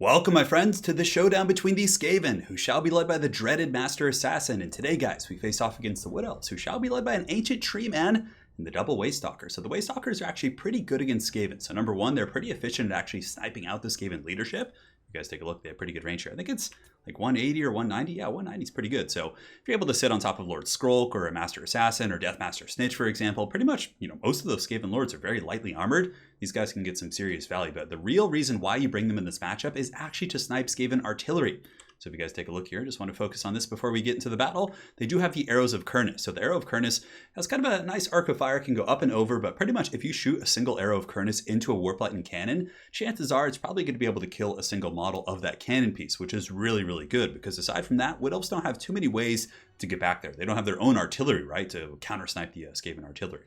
Welcome, my friends, to the showdown between the Skaven, who shall be led by the dreaded Master Assassin. And today, guys, we face off against the Wood Elves, who shall be led by an Ancient Tree Man and the double Waystalker. So the Waystalkers are actually pretty good against Skaven. So number one, they're pretty efficient at actually sniping out the Skaven leadership. You guys take a look, they have pretty good range here. I think it's like 180 or 190. Yeah, 190 is pretty good. So if you're able to sit on top of Lord Skrulk or a Master Assassin or Deathmaster Snitch, for example, pretty much, most of those Skaven Lords are very lightly armored. These guys can get some serious value, but the real reason why you bring them in this matchup is actually to snipe Skaven artillery. So if you guys take a look here, I just want to focus on this before we get into the battle. They do have the Arrows of Kurnus. So the Arrow of Kurnus has kind of a nice arc of fire, can go up and over, but pretty much if you shoot a single Arrow of Kurnus into a Warp Lightning cannon, chances are it's probably going to be able to kill a single model of that cannon piece, which is really, really good, because aside from that, Wood Elves don't have too many ways to get back there. They don't have their own artillery, right, to counter snipe the Skaven artillery.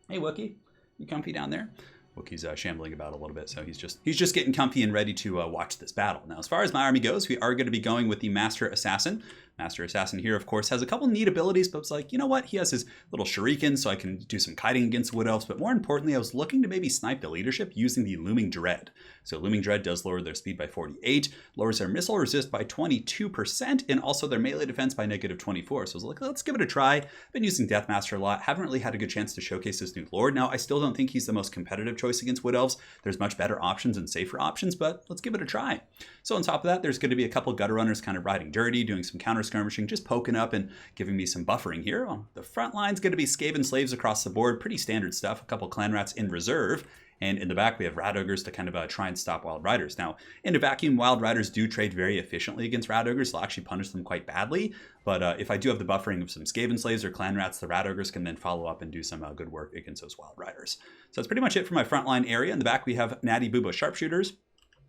Hey, Wookie, you comfy down there? Wookie's shambling about a little bit, so he's just getting comfy and ready to watch this battle. Now, as far as my army goes, we are going to be going with the Master Assassin. Master Assassin here, of course, has a couple neat abilities, but it's like, you know what? He has his little shuriken, so I can do some kiting against Wood Elves, but more importantly, I was looking to maybe snipe the leadership using the Looming Dread. So Looming Dread does lower their speed by 48, lowers their missile resist by 22%, and also their melee defense by -24. So I was like, let's give it a try. I've been using Deathmaster a lot, haven't really had a good chance to showcase this new Lord. Now, I still don't think he's the most competitive choice against Wood Elves. There's much better options and safer options, but let's give it a try. So on top of that, there's going to be a couple Gutter Runners kind of riding dirty, doing some counter skirmishing, just poking up and giving me some buffering here. The front line's going to be Skaven slaves across the board, pretty standard stuff, a couple clan rats in reserve. And in the back, we have Rat Ogres to kind of try and stop Wild Riders. Now, in a vacuum, Wild Riders do trade very efficiently against Rat Ogres. They'll actually punish them quite badly. But if I do have the buffering of some Skaven Slaves or Clan Rats, the Rat Ogres can then follow up and do some good work against those Wild Riders. So that's pretty much it for my frontline area. In the back, we have Natty Boobo Sharpshooters.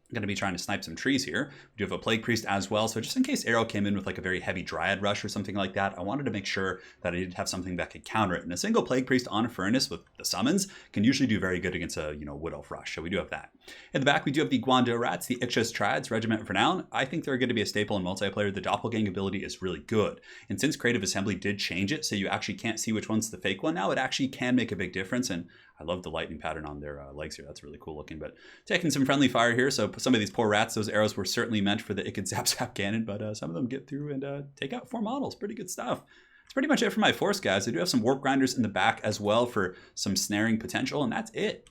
I'm going to be trying to snipe some trees here. We do have a Plague Priest as well, so just in case Arrow came in with like a very heavy Dryad Rush or something like that, I wanted to make sure that I did have something that could counter it. And a single Plague Priest on a Furnace with the summons can usually do very good against a Wood Elf Rush, so we do have that. In the back, we do have the Guando Rats, the Ixchas Triads, Regiment for now. I think they're going to be a staple in multiplayer. The Doppelgang ability is really good. And since Creative Assembly did change it, so you actually can't see which one's the fake one now, it actually can make a big difference. And I love the lightning pattern on their legs here. That's really cool looking. But taking some friendly fire here. So some of these poor rats, those arrows were certainly meant for the Ikid Zap Zap cannon, but some of them get through and take out 4 models. Pretty good stuff. That's pretty much it for my force, guys. I do have some Warp Grinders in the back as well for some snaring potential, and that's it.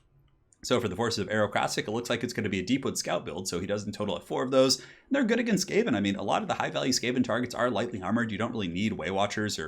So for the forces of Arrow Classic, it looks like it's going to be a Deepwood Scout build, so he does in total have 4 of those. And they're good against Skaven. I mean, a lot of the high-value Skaven targets are lightly armored. You don't really need Way Watchers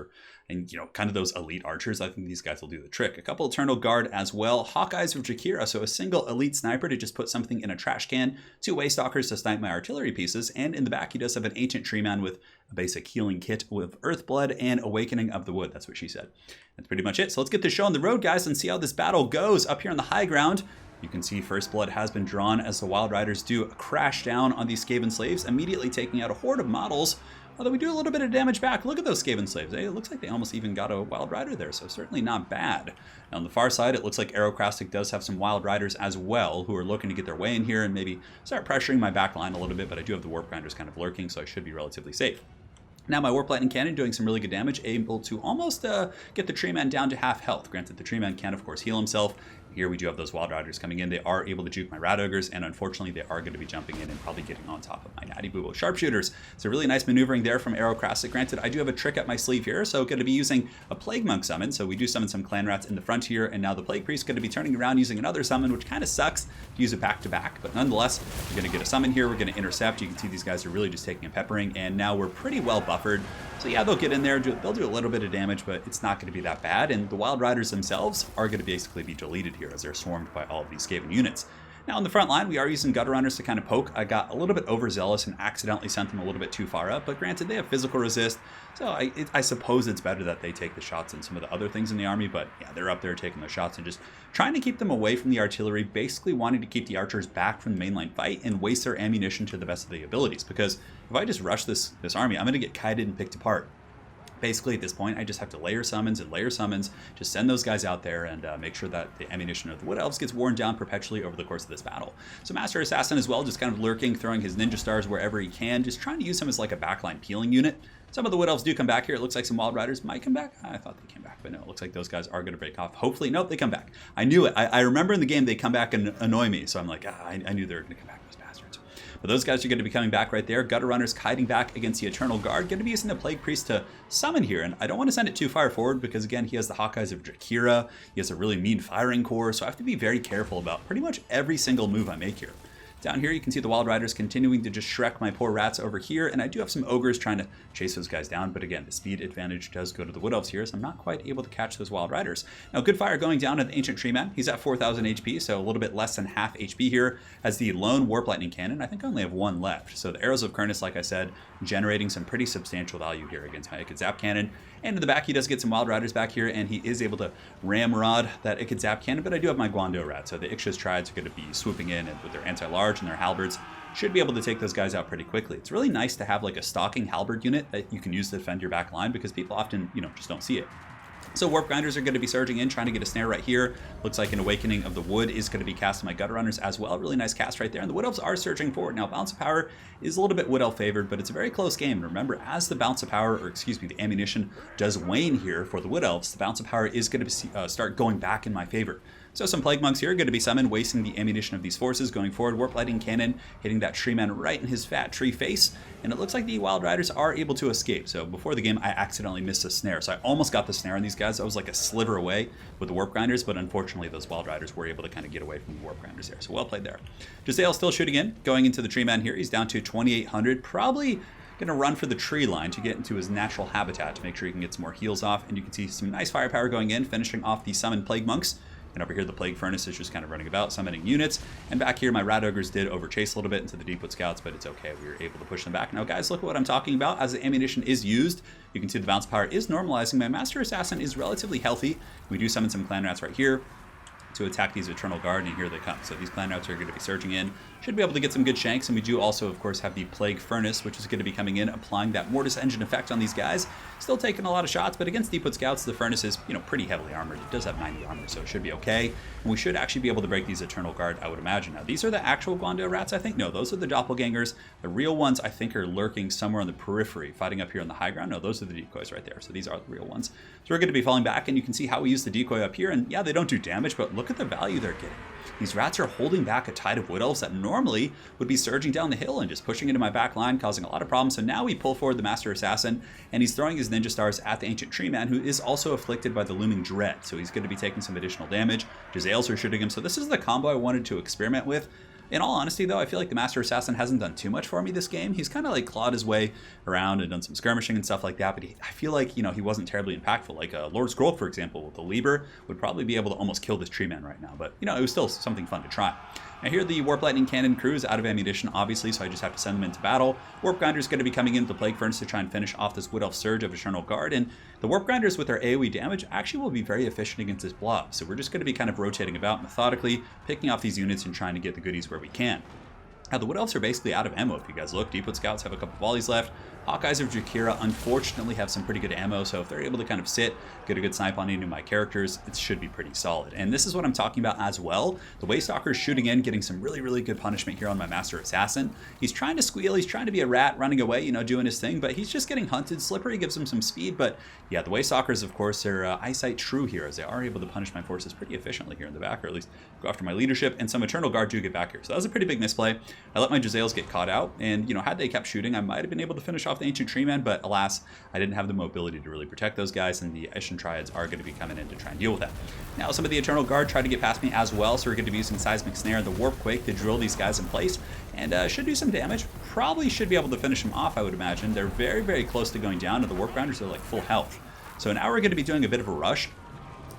and kind of those elite archers. I think these guys will do the trick. A couple Eternal Guard as well. Hawkeyes of Jakira, so a single elite sniper to just put something in a trash can. 2 Waystalkers to snipe my artillery pieces. And in the back, he does have an Ancient Tree Man with a basic healing kit with Earthblood and Awakening of the Wood. That's what she said. That's pretty much it. So let's get this show on the road, guys, and see how this battle goes up here on the high ground. You can see First Blood has been drawn as the Wild Riders do crash down on these Skaven Slaves, immediately taking out a horde of models. Although we do a little bit of damage back. Look at those Skaven Slaves. It looks like they almost even got a Wild Rider there, so certainly not bad. Now on the far side, it looks like Aerocrastic does have some Wild Riders as well, who are looking to get their way in here and maybe start pressuring my back line a little bit, but I do have the Warp Grinders kind of lurking, so I should be relatively safe. Now my Warp Lightning Cannon doing some really good damage, able to almost get the Tree Man down to half health. Granted, the Tree Man can, of course, heal himself. Here we do have those Wild Riders coming in. They are able to juke my Rat Ogres, and unfortunately, they are going to be jumping in and probably getting on top of my Natty Boobo Sharpshooters. So really nice maneuvering there from Aerocrastic. Granted, I do have a trick up my sleeve here, so going to be using a Plague Monk summon. So we do summon some Clan Rats in the front here, and now the Plague Priest is going to be turning around using another summon, which kind of sucks to use it back to back. But nonetheless, we're going to get a summon here. We're going to intercept. You can see these guys are really just taking a peppering, and now we're pretty well buffered. So yeah, they'll get in there, they'll do a little bit of damage, but it's not going to be that bad. And the Wild Riders themselves are going to basically be deleted here as they're swarmed by all of these Skaven units. Now on the front line, we are using Gutter Runners to kind of poke. I got a little bit overzealous and accidentally sent them a little bit too far up, but granted, they have physical resist, so I suppose it's better that they take the shots than some of the other things in the army, but yeah, they're up there taking the shots and just trying to keep them away from the artillery, basically wanting to keep the archers back from the mainline fight and waste their ammunition to the best of the abilities, because if I just rush this army, I'm going to get kited and picked apart. Basically, at this point, I just have to layer summons, just send those guys out there and make sure that the ammunition of the Wood Elves gets worn down perpetually over the course of this battle. So Master Assassin as well, just kind of lurking, throwing his Ninja Stars wherever he can, just trying to use him as like a backline peeling unit. Some of the Wood Elves do come back here. It looks like some Wild Riders might come back. I thought they came back, but no, it looks like those guys are going to break off. Hopefully, nope, they come back. I knew it. I remember in the game they come back and annoy me, so I'm like, I knew they were going to come back, those bastards. But those guys are going to be coming back right there. Gutter Runners hiding back against the Eternal Guard. Going to be using the Plague Priest to summon here. And I don't want to send it too far forward because, again, he has the Hawkeyes of Drakira. He has a really mean firing core. So I have to be very careful about pretty much every single move I make here. Down here, you can see the Wild Riders continuing to just Shrek my poor rats over here, and I do have some Ogres trying to chase those guys down, but again, the speed advantage does go to the Wood Elves here, so I'm not quite able to catch those Wild Riders. Now, good fire going down to the Ancient Tree Man. He's at 4,000 HP, so a little bit less than half HP here, as the lone Warp Lightning Cannon. I think I only have one left, so the Arrows of Kurnus, like I said, generating some pretty substantial value here against my Ikid Zap Cannon. And in the back, he does get some Wild Riders back here, and he is able to ramrod that Ikid Zap Cannon, but I do have my Guando Rat, so the Ixchis Triads are going to be swooping in and with their anti-large and their halberds. Should be able to take those guys out pretty quickly. It's really nice to have like a stalking halberd unit that you can use to defend your back line because people often, just don't see it. So Warp Grinders are going to be surging in, trying to get a snare right here. Looks like an Awakening of the Wood is going to be cast on my Gutter Runners as well. Really nice cast right there. And the Wood Elves are surging forward. Now, Balance of Power is a little bit Wood Elf favored, but it's a very close game. And remember, as the Balance of Power, or excuse me, the ammunition does wane here for the Wood Elves, the Balance of Power is going to start going back in my favor. So some Plague Monks here are going to be summoned, wasting the ammunition of these forces. Going forward, Warp Lightning Cannon hitting that tree man right in his fat tree face. And it looks like the Wild Riders are able to escape. So before the game, I accidentally missed a snare. So I almost got the snare on these guys. I was like a sliver away with the Warp Grinders, but unfortunately those Wild Riders were able to kind of get away from the Warp Grinders there. So well played there. Jezzael still shooting in, going into the tree man here. He's down to 2,800. Probably going to run for the tree line to get into his natural habitat to make sure he can get some more heals off. And you can see some nice firepower going in, finishing off the summoned Plague Monks. And over here, the Plague Furnace is just kind of running about, summoning units. And back here, my Rat Ogres did overchase a little bit into the Deepwood Scouts, but it's okay. We were able to push them back. Now, guys, look at what I'm talking about. As the ammunition is used, you can see the bounce power is normalizing. My Master Assassin is relatively healthy. We do summon some Clan Rats right here to attack these Eternal Guard, and here they come. So these Clan Rats are going to be surging in. Should be able to get some good shanks, and we do also, of course, have the Plague Furnace, which is going to be coming in, applying that Mortis Engine effect on these guys. Still taking a lot of shots, but against Deepwood Scouts, the Furnace is, pretty heavily armored. It does have 90 armor, so it should be okay. And we should actually be able to break these Eternal Guard, I would imagine. Now, these are the actual Guando Rats, I think. No, those are the Doppelgangers. The real ones, I think, are lurking somewhere on the periphery, fighting up here on the high ground. No, those are the decoys right there. So these are the real ones. So we're going to be falling back, and you can see how we use the decoy up here. And yeah, they don't do damage, but look at the value they're getting. These rats are holding back a tide of Wood Elves that normally would be surging down the hill and just pushing into my back line, causing a lot of problems. So now we pull forward the Master Assassin, and he's throwing his Ninja Stars at the Ancient Tree Man, who is also afflicted by the Looming Dread. So he's going to be taking some additional damage. Jezzaels are shooting him. So this is the combo I wanted to experiment with. In all honesty, though, I feel like the Master Assassin hasn't done too much for me this game. He's kind of like clawed his way around and done some skirmishing and stuff like that, but I feel like, he wasn't terribly impactful. Like Lord Scroll, for example, with the Lieber, would probably be able to almost kill this tree man right now, but, it was still something fun to try. Now here the Warp Lightning Cannon crew is out of ammunition, obviously, so I just have to send them into battle. Warp Grinder is going to be coming into the Plague Furnace to try and finish off this Wood Elf Surge of Eternal Guard, and the Warp Grinders with their AoE damage actually will be very efficient against this blob, so we're just going to be kind of rotating about methodically, picking off these units and trying to get the goodies where we can. Now, the Wood Elves are basically out of ammo, if you guys look. Deepwood Scouts have a couple volleys left. Hawkeyes of Drakira unfortunately have some pretty good ammo, so if they're able to kind of sit, get a good snipe on any of my characters, it should be pretty solid. And this is what I'm talking about as well. The Waystalker is shooting in, getting some really, really good punishment here on my Master Assassin. He's trying to squeal, he's trying to be a rat, running away, doing his thing, but he's just getting hunted. Slippery gives him some speed, but yeah, the Waystalkers, of course, are eyesight true here, as they are able to punish my forces pretty efficiently here in the back, or at least go after my leadership, and some Eternal Guard do get back here. So that was a pretty big misplay. I let my Jezzaels get caught out, and, had they kept shooting, I might have been able to finish off the Ancient Tree Man, but alas, I didn't have the mobility to really protect those guys, and the Eshin Triads are going to be coming in to try and deal with that. Now, some of the Eternal Guard tried to get past me as well, so we're going to be using Seismic Snare and the Warp Quake to drill these guys in place, and should do some damage. Probably should be able to finish them off, I would imagine. They're very, very close to going down, and the Warp Grinders are like full health. So now we're going to be doing a bit of a rush,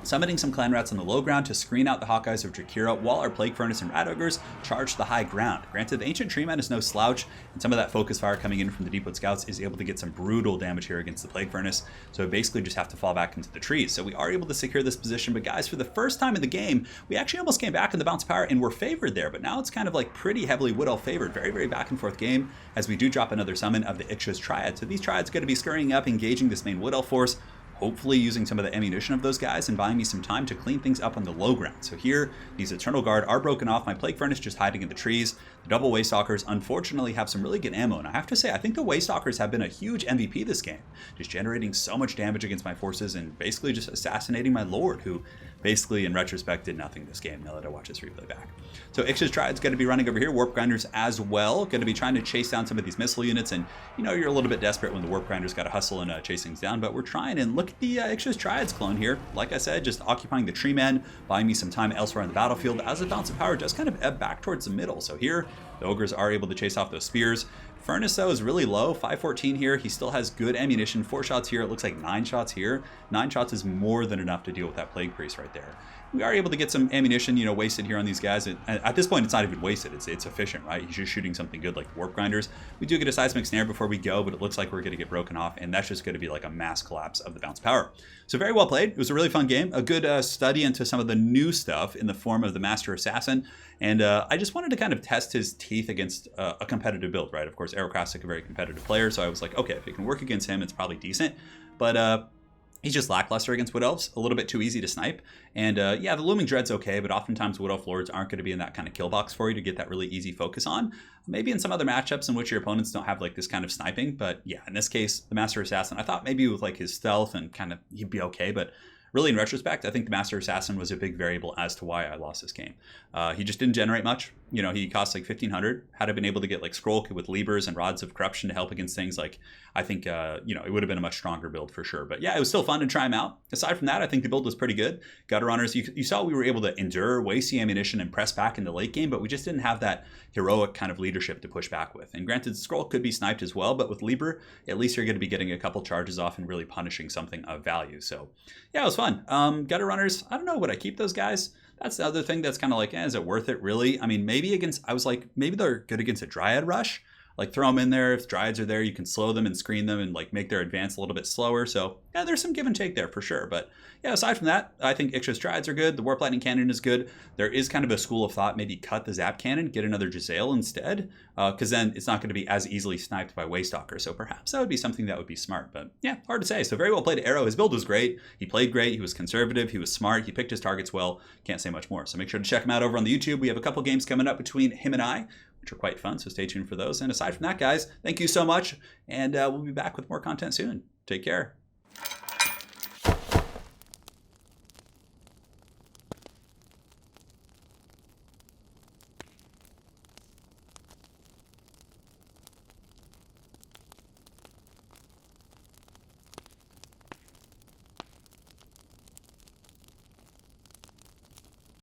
summoning some Clan Rats on the low ground to screen out the Hawkeyes of Drakira while our Plague Furnace and Rat Ogres charge the high ground. Granted, the Ancient Tree Man is no slouch, and some of that focus fire coming in from the Deepwood Scouts is able to get some brutal damage here against the Plague Furnace, so we basically just have to fall back into the trees. So we are able to secure this position, but guys, for the first time in the game, we actually almost came back in the bounce power and were favored there, but now it's kind of like pretty heavily Wood Elf favored. Very, very back and forth game, as we do drop another summon of the Ixchis Triad. So these Triads are going to be scurrying up, engaging this main Wood Elf force, hopefully using some of the ammunition of those guys and buying me some time to clean things up on the low ground. So here, these Eternal Guard are broken off. My Plague Furnace just hiding in the trees. The double Waystalkers unfortunately have some really good ammo, and I have to say, I think the Waystalkers have been a huge MVP this game, just generating so much damage against my forces and basically just assassinating my Lord, who basically in retrospect did nothing this game now that I watch this replay back. So Ix's Triad's going to be running over here, Warp Grinders as well, going to be trying to chase down some of these missile units, and you know you're a little bit desperate when the Warp Grinders got to hustle and chase things down, but we're trying. And look at the Ix's Triads clone here. Like I said, just occupying the tree man, buying me some time elsewhere on the battlefield as the balance of power does kind of ebb back towards the middle. So here the ogres are able to chase off those spears. Furnace though is really low, 514 here. He still has good ammunition, 4 shots here. It looks like 9 shots here. 9 shots is more than enough to deal with that Plague Priest right there. We are able to get some ammunition, you know, wasted here on these guys. At this point, it's not even wasted. It's efficient, right? He's just shooting something good like Warp Grinders. We do get a Seismic Snare before we go, but it looks like we're going to get broken off, and that's just going to be like a mass collapse of the bounce power. So very well played. It was a really fun game. A good study into some of the new stuff in the form of the Master Assassin. And I just wanted to kind of test his teeth against a competitive build, right? Of course, Aerocrastic, a very competitive player, so I was like, okay, if it can work against him, it's probably decent. But he's just lackluster against Wood Elves, a little bit too easy to snipe. And yeah, the Looming Dread's okay, but oftentimes Wood Elf Lords aren't going to be in that kind of kill box for you to get that really easy focus on. Maybe in some other matchups in which your opponents don't have like this kind of sniping, but yeah, in this case, the Master Assassin, I thought maybe with like his stealth and kind of he'd be okay, but really in retrospect, I think the Master Assassin was a big variable as to why I lost this game. He just didn't generate much. You know, he cost like 1,500. Had I been able to get like Scroll with Lebers and Rods of Corruption to help against things like, I think, you know, it would have been a much stronger build for sure. But yeah, it was still fun to try him out. Aside from that, I think the build was pretty good. Gutter Runners, you saw we were able to endure, waste the ammunition, and press back in the late game, but we just didn't have that heroic kind of leadership to push back with. And granted, Scroll could be sniped as well, but with Leber, at least you're going to be getting a couple charges off and really punishing something of value. So yeah, it was fun. Gutter Runners, I don't know, would I keep those guys? That's the other thing that's kind of like, is it worth it really? I mean, maybe against, I was like, maybe they're good against a Dryad rush. Like throw them in there. If Dryads are there, you can slow them and screen them and like make their advance a little bit slower. So yeah, there's some give and take there for sure. But yeah, aside from that, I think Ix's Dryads are good. The Warp Lightning Cannon is good. There is kind of a school of thought, maybe cut the Zap Cannon, get another Giselle instead, because then it's not going to be as easily sniped by Waystalker. So perhaps that would be something that would be smart. But yeah, hard to say. So very well played Arrow. His build was great. He played great. He was conservative. He was smart. He picked his targets well. Can't say much more. So make sure to check him out over on the YouTube. We have a couple games coming up between him and I, which are quite fun, so stay tuned for those. And aside from that, guys, thank you so much, and we'll be back with more content soon. Take care.